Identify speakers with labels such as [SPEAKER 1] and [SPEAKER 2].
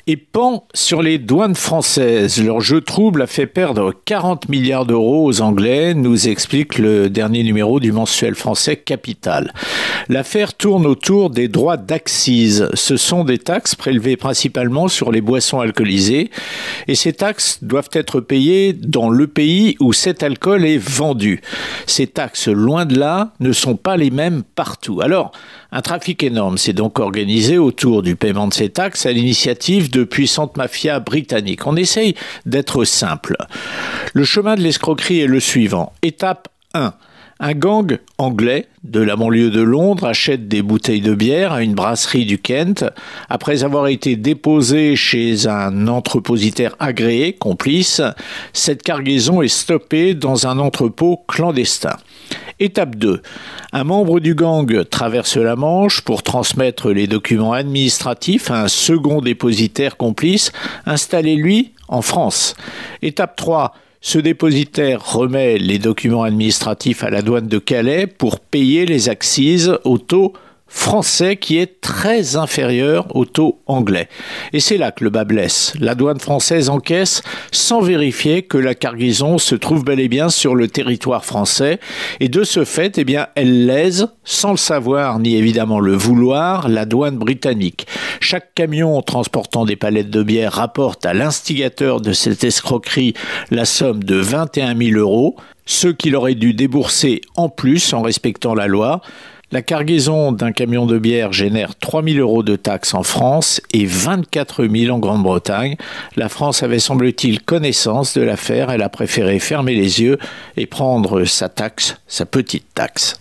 [SPEAKER 1] et pend sur les douanes françaises. Leur jeu trouble a fait perdre 40 milliards d'euros aux Anglais, nous explique le dernier numéro du mensuel français Capital. L'affaire tourne autour des droits d'accise. Ce sont des taxes prélevées principalement sur les boissons alcoolisées et ces taxes doivent être payées dans le pays où cet alcool est vendu. Ces taxes, loin de là, ne sont pas les mêmes partout. Alors, un trafic énorme s'est donc organisé autour du paiement de ces taxes à l'initiative de puissantes mafias britanniques. On essaye d'être simple. Le chemin de l'escroquerie est le suivant. Étape 1. Un gang anglais de la banlieue de Londres achète des bouteilles de bière à une brasserie du Kent. Après avoir été déposé chez un entrepositaire agréé, complice, cette cargaison est stoppée dans un entrepôt clandestin. Étape 2. Un membre du gang traverse la Manche pour transmettre les documents administratifs à un second dépositaire complice, installé lui en France. Étape 3. Ce dépositaire remet les documents administratifs à la douane de Calais pour payer les accises au taux français qui est très inférieur au taux anglais. Et c'est là que le bas blesse. La douane française encaisse sans vérifier que la cargaison se trouve bel et bien sur le territoire français et de ce fait, elle lèse, sans le savoir ni évidemment le vouloir, la douane britannique. Chaque camion transportant des palettes de bière rapporte à l'instigateur de cette escroquerie la somme de 21 000 euros, ce qu'il aurait dû débourser en plus en respectant la loi. La cargaison d'un camion de bière génère 3 000 euros de taxes en France et 24 000 en Grande-Bretagne. La France avait, semble-t-il, connaissance de l'affaire. Elle a préféré fermer les yeux et prendre sa taxe, sa petite taxe.